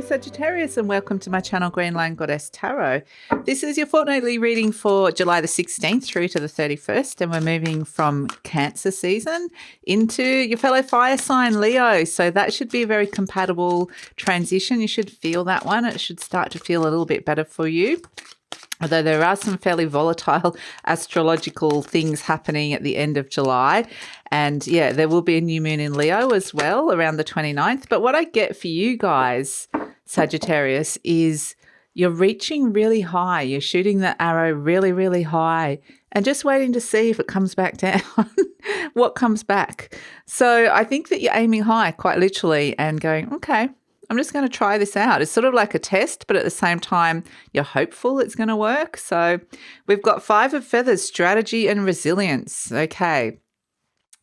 Sagittarius, and welcome to my channel GreenLion Goddess Tarot. This is your fortnightly reading for July the 16th through to the 31st, and we're moving from Cancer season into your fellow fire sign Leo. So that should be a very compatible transition. You should feel that one. It should start to feel a little bit better for you. Although there are some fairly volatile astrological things happening at the end of July. And yeah, there will be a new moon in Leo as well around the 29th. But what I get for you guys, Sagittarius, is you're reaching really high. You're shooting the arrow really, really high and just waiting to see if it comes back down, what comes back. So I think that you're aiming high quite literally and going, okay, I'm just going to try this out. It's sort of like a test, but at the same time, you're hopeful it's going to work. So we've got 5 of Feathers, strategy and resilience. Okay.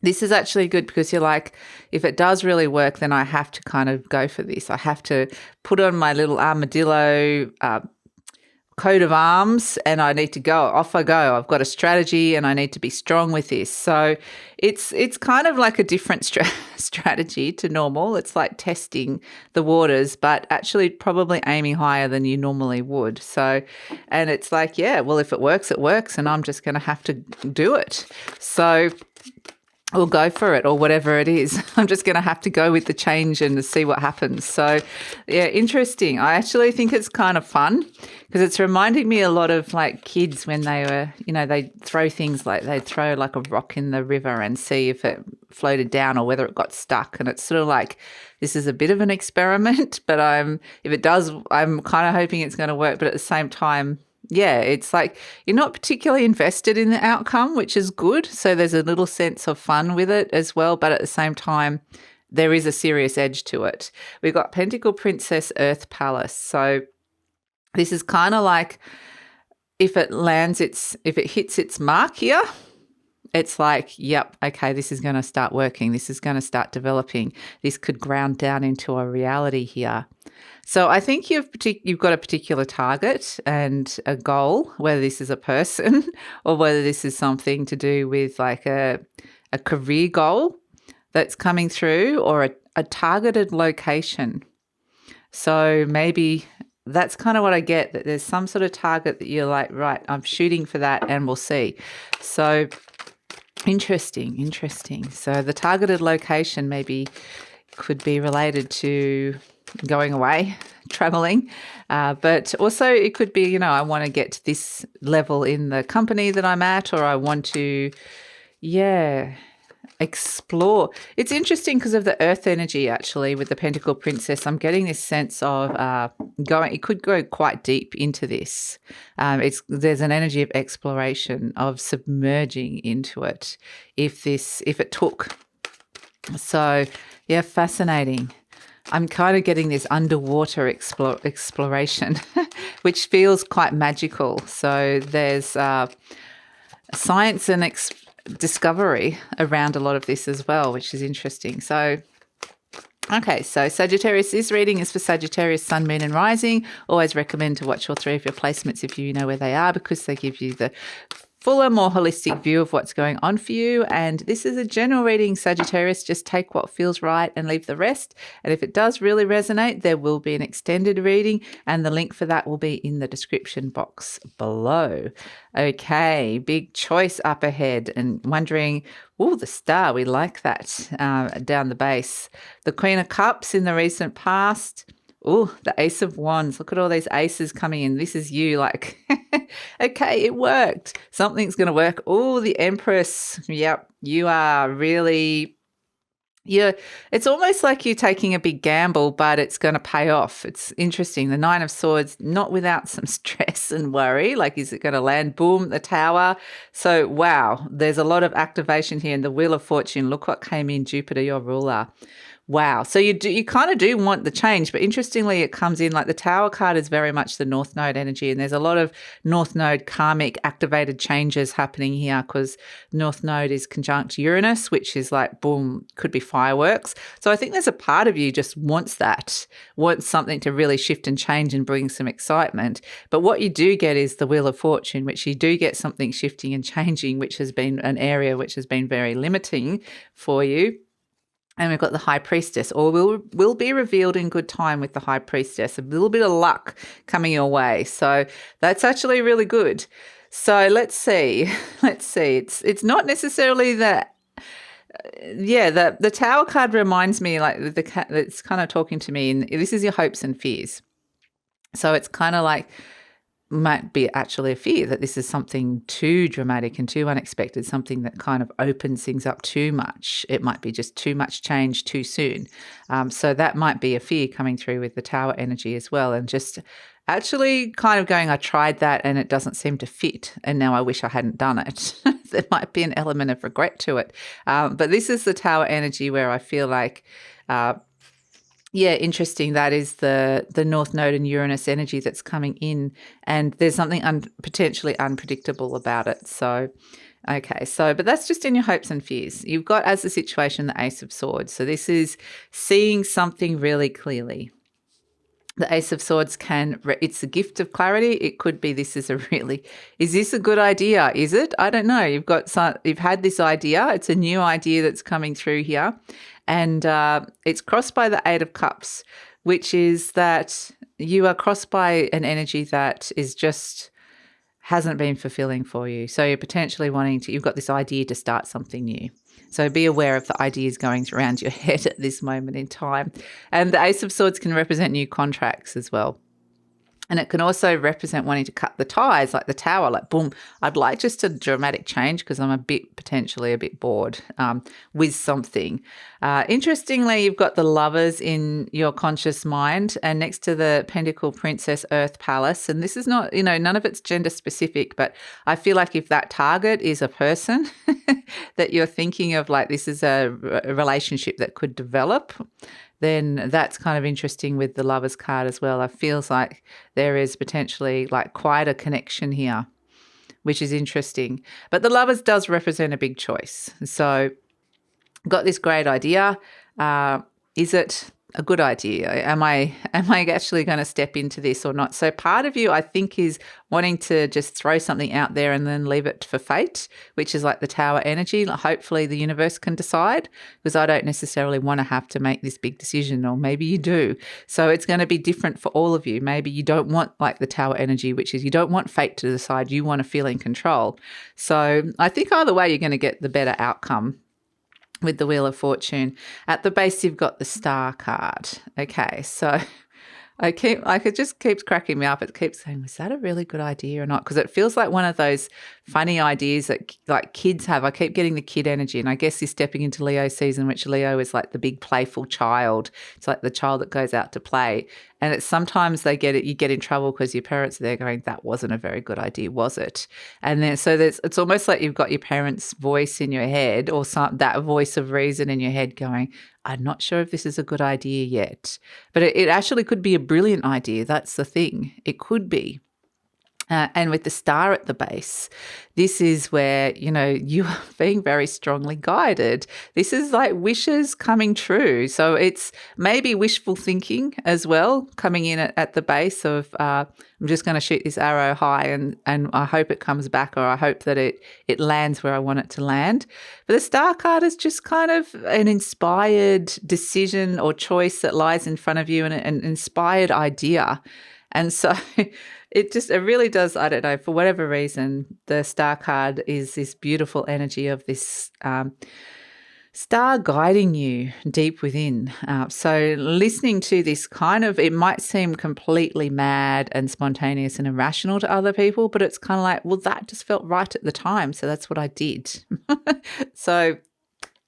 This is actually good because you're like, if it does really work, then I have to kind of go for this. I have to put on my little armadillo coat of arms and I need to go. Off I go. I've got a strategy and I need to be strong with this. So it's kind of like a different strategy to normal. It's like testing the waters, but actually probably aiming higher than you normally would. So, and it's like, yeah, well, if it works, and I'm just going to have to do it. So we'll go for it or whatever it is. I'm just going to have to go with the change and see what happens. So, yeah, interesting. I actually think it's kind of fun because it's reminding me a lot of like kids when they were, you know, they throw things like they'd throw like a rock in the river and see if it floated down or whether it got stuck. And it's sort of like, this is a bit of an experiment, but if it does, I'm kind of hoping it's going to work. But at the same time, yeah, it's like you're not particularly invested in the outcome, which is good. So there's a little sense of fun with it as well. But at the same time, there is a serious edge to it. We've got Pentacle Princess, Earth Palace. So this is kind of like if it hits its mark here, it's like, yep, okay, this is going to start working. This is going to start developing. This could ground down into a reality here. So I think you've got a particular target and a goal, whether this is a person or whether this is something to do with like a career goal that's coming through or a targeted location. So maybe that's kind of what I get, that there's some sort of target that you're like, right, I'm shooting for that and we'll see. So interesting. So the targeted location maybe could be related to going away, traveling, but also it could be, you know, I want to get to this level in the company that I'm at, or I want to, explore. It's interesting because of the earth energy actually with the Pentacle Princess. I'm getting this sense of it could go quite deep into this. There's an energy of exploration, of submerging into it if it took. So yeah, fascinating. I'm kind of getting this underwater exploration, which feels quite magical. So there's science and discovery around a lot of this as well, which is interesting. So, okay, so Sagittarius, this reading is for Sagittarius, Sun, Moon and Rising. Always recommend to watch all 3 of your placements if you know where they are, because they give you the fuller, more holistic view of what's going on for you. And this is a general reading, Sagittarius. Just take what feels right and leave the rest. And if it does really resonate, there will be an extended reading, and the link for that will be in the description box below. Okay, big choice up ahead, and wondering, oh, the star, we like that down the base. The Queen of Cups in the recent past. Oh, the Ace of Wands. Look at all these aces coming in. This is you like, okay, it worked. Something's going to work. Oh, the Empress. Yep, you are really, it's almost like you're taking a big gamble, but it's going to pay off. It's interesting. The 9 of Swords, not without some stress and worry. Like, is it going to land? Boom, the Tower. So, wow, there's a lot of activation here. And the Wheel of Fortune, look what came in, Jupiter, your ruler. Wow. So you kind of do want the change, but interestingly, it comes in like the Tower card is very much the North Node energy, and there's a lot of North Node karmic activated changes happening here because North Node is conjunct Uranus, which is like, boom, could be fireworks. So I think there's a part of you just wants something to really shift and change and bring some excitement. But what you do get is the Wheel of Fortune, which you do get something shifting and changing, which has been an area which has been very limiting for you. And we've got the High Priestess, or will be revealed in good time with the High Priestess. A little bit of luck coming your way. So that's actually really good. So let's see. It's not necessarily that. Yeah, the Tower card reminds me like it's kind of talking to me, and this is your hopes and fears. So it's kind of like might be actually a fear that this is something too dramatic and too unexpected, something that kind of opens things up too much. It might be just too much change too soon. So that might be a fear coming through with the Tower energy as well, and just actually kind of going, I tried that and it doesn't seem to fit, and now I wish I hadn't done it. There might be an element of regret to it. But this is the Tower energy where I feel like interesting. That is the North Node and Uranus energy that's coming in, and there's something potentially unpredictable about it. So, okay, but that's just in your hopes and fears. You've got as the situation the Ace of Swords. So this is seeing something really clearly. The Ace of Swords it's a gift of clarity. It could be is this a good idea? Is it? I don't know. You've had this idea. It's a new idea that's coming through here. And it's crossed by the Eight of Cups, which is that you are crossed by an energy that is just hasn't been fulfilling for you. So you're potentially you've got this idea to start something new. So be aware of the ideas going around your head at this moment in time. And the Ace of Swords can represent new contracts as well. And it can also represent wanting to cut the ties, like the Tower, like boom, I'd like just a dramatic change because I'm potentially a bit bored with something. Interestingly, you've got the Lovers in your conscious mind, and next to the Pentacle Princess Earth Palace. And this is not, none of it's gender specific, but I feel like if that target is a person that you're thinking of, like this is a relationship that could develop, then that's kind of interesting with the Lovers card as well. It feels like there is potentially like quite a connection here, which is interesting. But the Lovers does represent a big choice. So got this great idea. Is it a good idea? Am I actually going to step into this or not? So part of you, I think, is wanting to just throw something out there and then leave it for fate, which is like the Tower energy. Hopefully the universe can decide, because I don't necessarily want to have to make this big decision, or maybe you do. So it's going to be different for all of you. Maybe you don't want like the Tower energy, which is you don't want fate to decide. You want to feel in control. So I think either way, you're going to get the better outcome with the Wheel of Fortune. At the base, you've got the Star card. Okay, so it just keeps cracking me up. It keeps saying, was that a really good idea or not? Because it feels like one of those funny ideas that like kids have. I keep getting the kid energy, and I guess you're stepping into Leo season, which Leo is like the big playful child. It's like the child that goes out to play. And it's sometimes you get in trouble because your parents are there going, that wasn't a very good idea, was it? And then it's almost like you've got your parents' voice in your head, or that voice of reason in your head going, I'm not sure if this is a good idea yet. But it actually could be a brilliant idea. That's the thing. It could be. And with the Star at the base, this is where, you are being very strongly guided. This is like wishes coming true. So it's maybe wishful thinking as well, coming in at the base of, I'm just going to shoot this arrow high and I hope it comes back, or I hope that it lands where I want it to land. But the Star card is just kind of an inspired decision or choice that lies in front of you, and an inspired idea. And so it really does, I don't know, for whatever reason, the Star card is this beautiful energy of this star guiding you deep within. So listening to this it might seem completely mad and spontaneous and irrational to other people, but it's kind of like, well, that just felt right at the time, so that's what I did.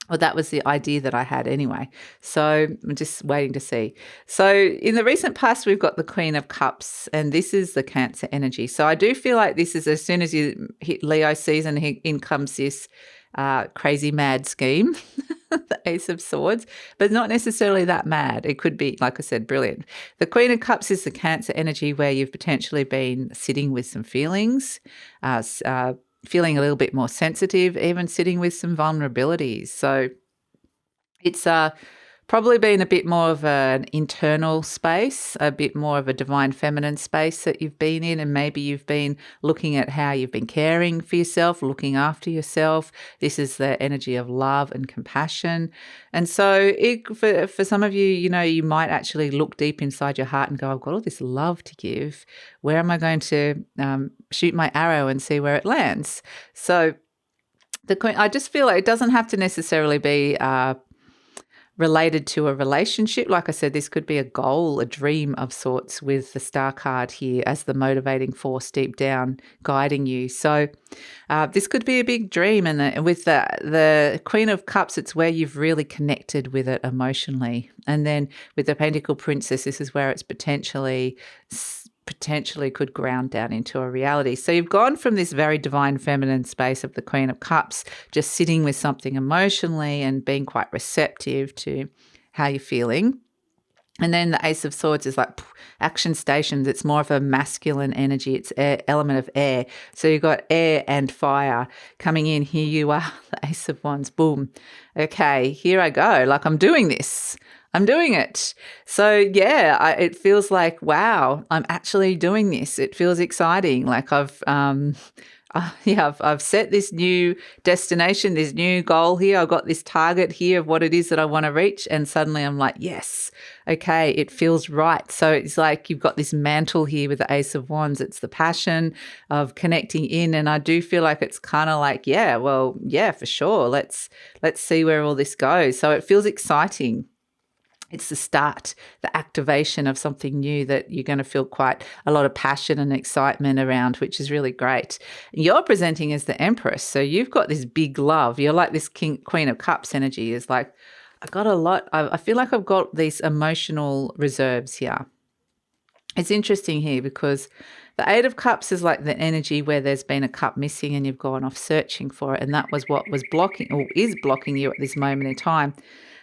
Well, that was the idea that I had anyway. So I'm just waiting to see. So in the recent past, we've got the Queen of Cups, and this is the Cancer energy. So I do feel like this is, as soon as you hit Leo season, in comes this crazy mad scheme, the Ace of Swords, but not necessarily that mad. It could be, like I said, brilliant. The Queen of Cups is the Cancer energy, where you've potentially been sitting with some feelings, feeling a little bit more sensitive, even sitting with some vulnerabilities. So it's probably been a bit more of an internal space, a bit more of a divine feminine space that you've been in, and maybe you've been looking at how you've been caring for yourself, looking after yourself. This is the energy of love and compassion. And so for some of you, you might actually look deep inside your heart and go, I've got all this love to give. Where am I going to shoot my arrow and see where it lands? So the Queen, I just feel like it doesn't have to necessarily be related to a relationship. Like I said, this could be a goal, a dream of sorts, with the Star card here as the motivating force deep down guiding you. So this could be a big dream, and with the Queen of Cups, it's where you've really connected with it emotionally. And then with the Pentacle Princess, this is where it's potentially could ground down into a reality. So you've gone from this very divine feminine space of the Queen of Cups, just sitting with something emotionally and being quite receptive to how you're feeling. And then the Ace of Swords is like action stations. It's more of a masculine energy. It's element of air. So you've got air and fire coming in. Here you are, the Ace of Wands. Boom. Okay, here I go. Like, I'm doing this. I'm doing it. So yeah, it feels like, wow, I'm actually doing this. It feels exciting. Like I've set this new destination, this new goal here. I've got this target here of what it is that I want to reach. And suddenly I'm like, yes, okay, it feels right. So it's like you've got this mantle here with the Ace of Wands. It's the passion of connecting in. And I do feel like it's kind of like, yeah, for sure. Let's see where all this goes. So it feels exciting. It's the start, the activation of something new that you're going to feel quite a lot of passion and excitement around, which is really great. You're presenting as the Empress, so you've got this big love. You're like this Queen of Cups energy is like, I got a lot. I feel like I've got these emotional reserves here. It's interesting here because the Eight of Cups is like the energy where there's been a cup missing and you've gone off searching for it, and that was what was blocking or is blocking you at this moment in time.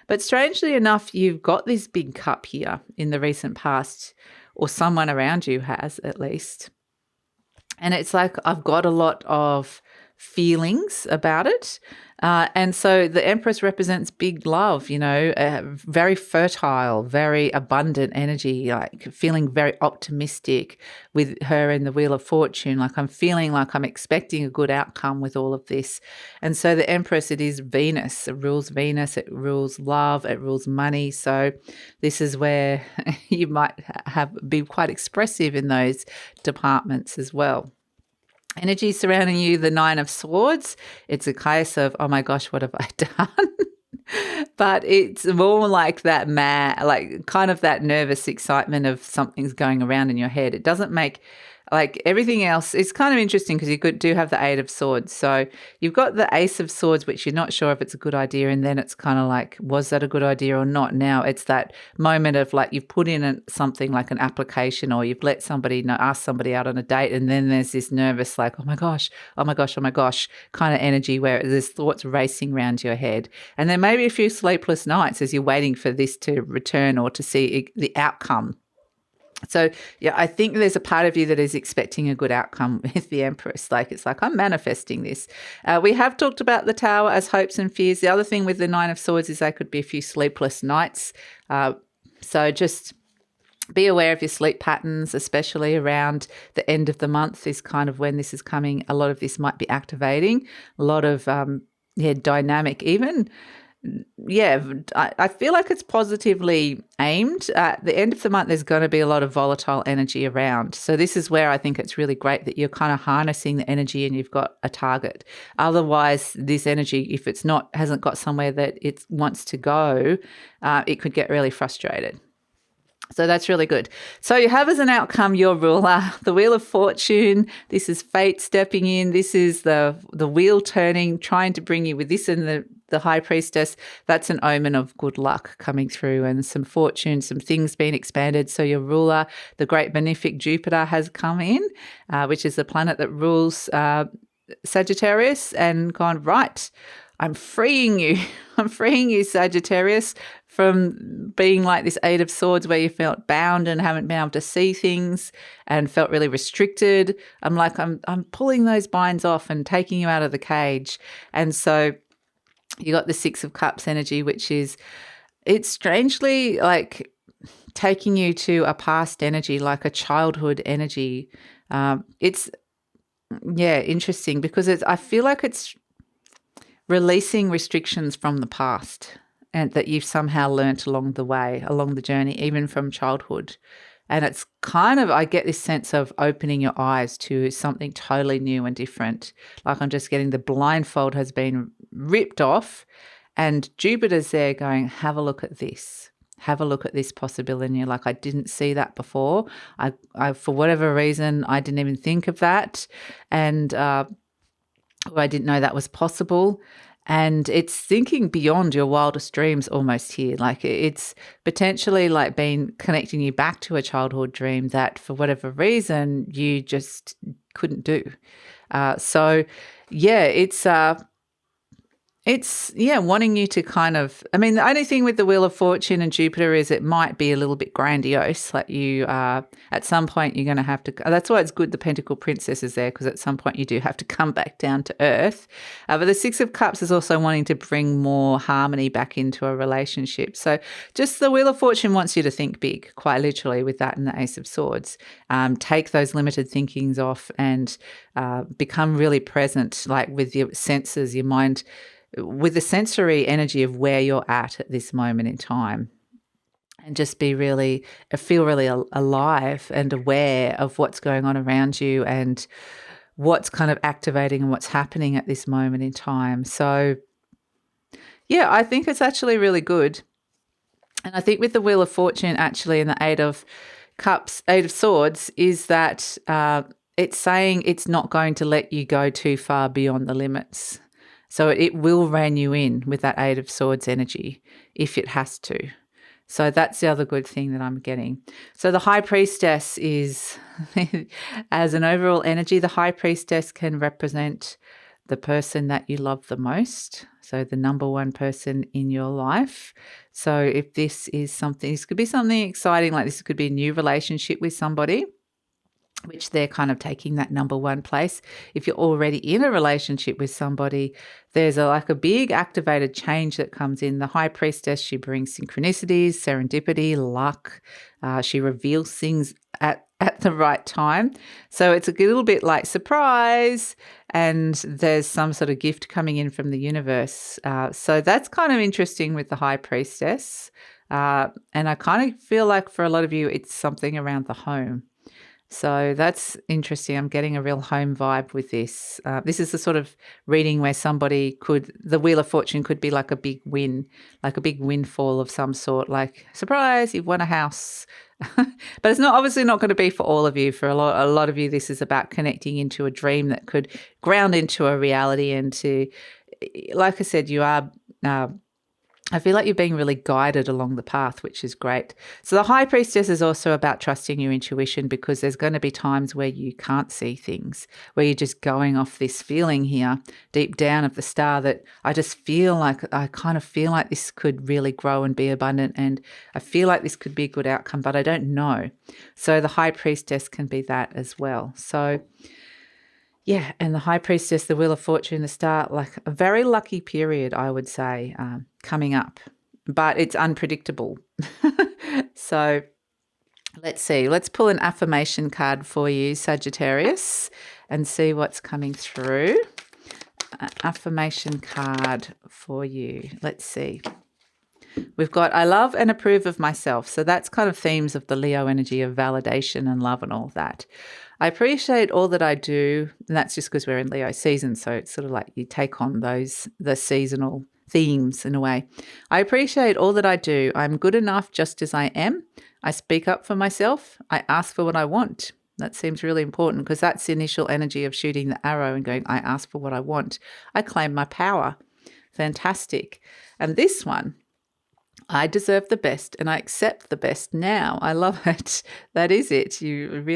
But strangely enough, you've got this big cup here in the recent past, or someone around you has at least. And it's like I've got a lot of feelings about it. And so the Empress represents big love, very fertile, very abundant energy, like feeling very optimistic with her in the Wheel of Fortune. Like I'm feeling like I'm expecting a good outcome with all of this. And so the Empress, it is Venus. It rules love, it rules money. So this is where you might be quite expressive in those departments as well. Energy surrounding you, the Nine of Swords. It's a case of, oh my gosh, what have I done? But it's more like that like kind of that nervous excitement of something's going around in your head. It doesn't make like everything else. It's kind of interesting because you do have the Eight of Swords. So you've got the Ace of Swords, which you're not sure if it's a good idea. And then it's kind of like, was that a good idea or not? Now it's that moment of like you've put in something like an application, or you've let somebody ask somebody out on a date. And then there's this nervous like, oh my gosh kind of energy where there's thoughts racing around your head. And then maybe a few sleepless nights as you're waiting for this to return or to see the outcome. So, yeah, I think there's a part of you that is expecting a good outcome with the Empress. Like, it's like, I'm manifesting this. We have talked about the Tower as hopes and fears. The other thing with the Nine of Swords is there could be a few sleepless nights. So just be aware of your sleep patterns, especially around the end of the month is kind of when this is coming. A lot of this might be activating. A lot of, dynamic even. Yeah, I feel like it's positively aimed. At the end of the month, there's going to be a lot of volatile energy around. So this is where I think it's really great that you're kind of harnessing the energy and you've got a target. Otherwise, this energy, if it's hasn't got somewhere that it wants to go, it could get really frustrated. So that's really good. So you have as an outcome your ruler, the Wheel of Fortune. This is fate stepping in. This is the wheel turning, trying to bring you with this, and the High Priestess. That's an omen of good luck coming through and some fortune, some things being expanded. So your ruler, the great benefic Jupiter, has come in, which is the planet that rules Sagittarius, and gone, right, I'm freeing you. I'm freeing you, Sagittarius, from being like this Eight of Swords where you felt bound and haven't been able to see things and felt really restricted. I'm pulling those binds off and taking you out of the cage. And so you got the Six of Cups energy, which is it's strangely like taking you to a past energy, like a childhood energy. It's, yeah, interesting because I feel like it's releasing restrictions from the past and that you've somehow learnt along the way, along the journey, even from childhood. And it's kind of, I get this sense of opening your eyes to something totally new and different. Like I'm just getting the blindfold has been ripped off and Jupiter's there going, have a look at this. Have a look at this possibility. And you're like, I didn't see that before. I for whatever reason, I didn't even think of that. And I didn't know that was possible. And it's thinking beyond your wildest dreams almost here. Like it's potentially like connecting you back to a childhood dream that for whatever reason you just couldn't do. So yeah, it's wanting you to kind of, I mean, the only thing with the Wheel of Fortune and Jupiter is it might be a little bit grandiose. Like you at some point you're going to have to, that's why it's good the Pentacle Princess is there, because at some point you do have to come back down to earth. But the Six of Cups is also wanting to bring more harmony back into a relationship. So just the Wheel of Fortune wants you to think big, quite literally, with that and the Ace of Swords. Take those limited thinkings off and become really present, like with your senses, your mind, with the sensory energy of where you're at this moment in time, and just be really, feel really alive and aware of what's going on around you and what's kind of activating and what's happening at this moment in time. So yeah, I think it's actually really good. And I think with the Wheel of Fortune actually and the Eight of Cups, Eight of Swords, is that it's saying it's not going to let you go too far beyond the limits. So it will rein you in with that Eight of Swords energy if it has to. So that's the other good thing that I'm getting. So the High Priestess is, as an overall energy, the High Priestess can represent the person that you love the most. So the number one person in your life. So if this is something, this could be something exciting, like this could be a new relationship with somebody, which they're kind of taking that number one place. If you're already in a relationship with somebody, there's like a big activated change that comes in. The High Priestess, she brings synchronicities, serendipity, luck. She reveals things at the right time. So it's a little bit like surprise, and there's some sort of gift coming in from the universe. So that's kind of interesting with the High Priestess. And I kind of feel like for a lot of you, it's something around the home. So that's interesting. I'm getting a real home vibe with this. This is the sort of reading where somebody could, the Wheel of Fortune could be like a big win, like a big windfall of some sort, like surprise, you've won a house. But it's not obviously not going to be for all of you. For a lot of you, this is about connecting into a dream that could ground into a reality and to, like I said, you are I feel like you're being really guided along the path, which is great. So the High Priestess is also about trusting your intuition, because there's going to be times where you can't see things, where you're just going off this feeling here deep down of the star that I kind of feel like this could really grow and be abundant, and I feel like this could be a good outcome, but I don't know. So the High Priestess can be that as well. So yeah, and the High Priestess, the Wheel of Fortune, the Star, like a very lucky period, I would say, coming up. But it's unpredictable. So let's see. Let's pull an affirmation card for you, Sagittarius, and see what's coming through. Affirmation card for you. Let's see. We've got, I love and approve of myself. So that's kind of themes of the Leo energy of validation and love and all of that. I appreciate all that I do, and that's just because we're in Leo season, so it's sort of like you take on the seasonal themes in a way. I appreciate all that I do. I'm good enough just as I am. I speak up for myself. I ask for what I want. That seems really important, because that's the initial energy of shooting the arrow and going, I ask for what I want. I claim my power. Fantastic. And this one, I deserve the best and I accept the best now. I love it. That is it. You're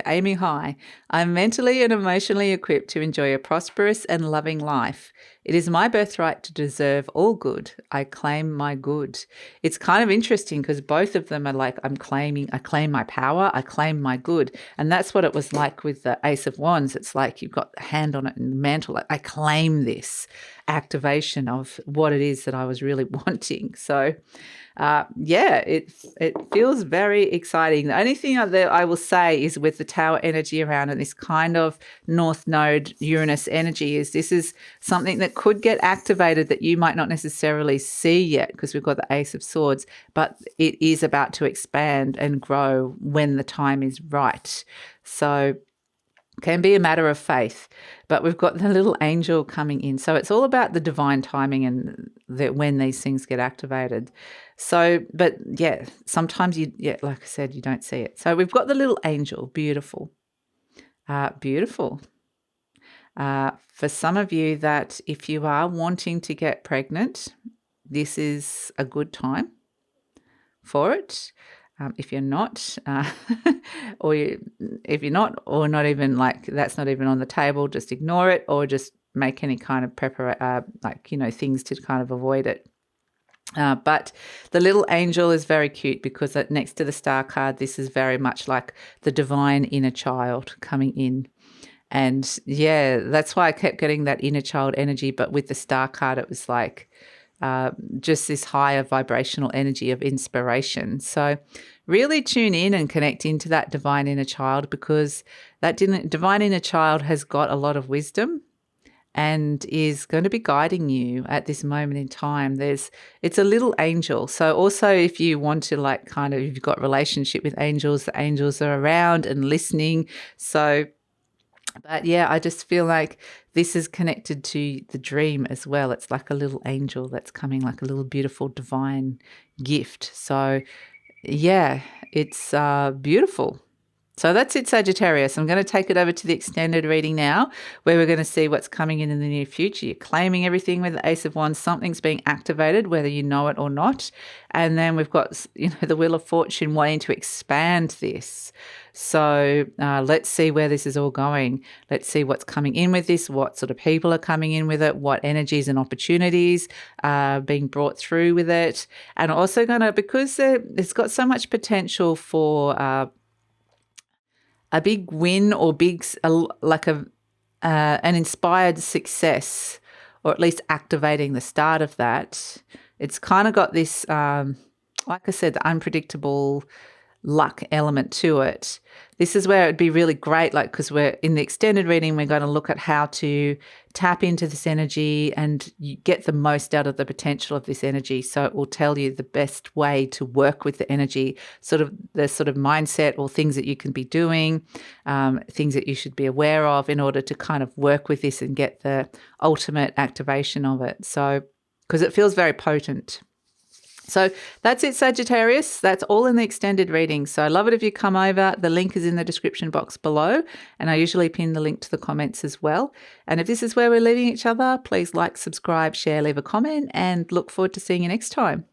aiming high. I'm mentally and emotionally equipped to enjoy a prosperous and loving life. It is my birthright to deserve all good. I claim my good. It's kind of interesting because both of them are like, I claim my power, I claim my good. And that's what it was like with the Ace of Wands. It's like you've got the hand on it and the mantle. Like, I claim this activation of what it is that I was really wanting. So it feels very exciting. The only thing that I will say is with the Tower energy around and this kind of North Node Uranus energy is this is something that could get activated that you might not necessarily see yet because we've got the Ace of Swords, but it is about to expand and grow when the time is right. So can be a matter of faith, but we've got the little angel coming in. So it's all about the divine timing and when these things get activated. So, but yeah, sometimes like I said, you don't see it. So we've got the little angel, beautiful, beautiful. For some of you that if you are wanting to get pregnant, this is a good time for it. If you're not, if you're not, or not even like that's not even on the table, just ignore it or just make any kind of things to kind of avoid it. But the little angel is very cute because next to the star card, this is very much like the divine inner child coming in. And yeah, that's why I kept getting that inner child energy. But with the star card, it was like just this higher vibrational energy of inspiration. So really tune in and connect into that divine inner child because that divine inner child has got a lot of wisdom and is going to be guiding you at this moment in time. It's a little angel. So also if you want to if you've got relationship with angels, the angels are around and listening. So but yeah, I just feel like this is connected to the dream as well. It's like a little angel that's coming, like a little beautiful divine gift. So yeah, it's beautiful. So that's it, Sagittarius. I'm going to take it over to the extended reading now, where we're going to see what's coming in the near future. You're claiming everything with the Ace of Wands. Something's being activated, whether you know it or not. And then we've got, the Wheel of Fortune wanting to expand this. So let's see where this is all going. Let's see what's coming in with this, what sort of people are coming in with it, what energies and opportunities are being brought through with it. And also because it's got so much potential for a big win or an inspired success, or at least activating the start of that. It's kind of got this, like I said, the unpredictable luck element to it. This is where it'd be really great, because we're in the extended reading, we're going to look at how to tap into this energy and you get the most out of the potential of this energy. So it will tell you the best way to work with the energy, the mindset or things that you can be doing, things that you should be aware of in order to kind of work with this and get the ultimate activation of it. So, because it feels very potent. So that's it, Sagittarius. That's all in the extended reading. So I love it if you come over. The link is in the description box below, and I usually pin the link to the comments as well. And if this is where we're leaving each other, please like, subscribe, share, leave a comment, and look forward to seeing you next time.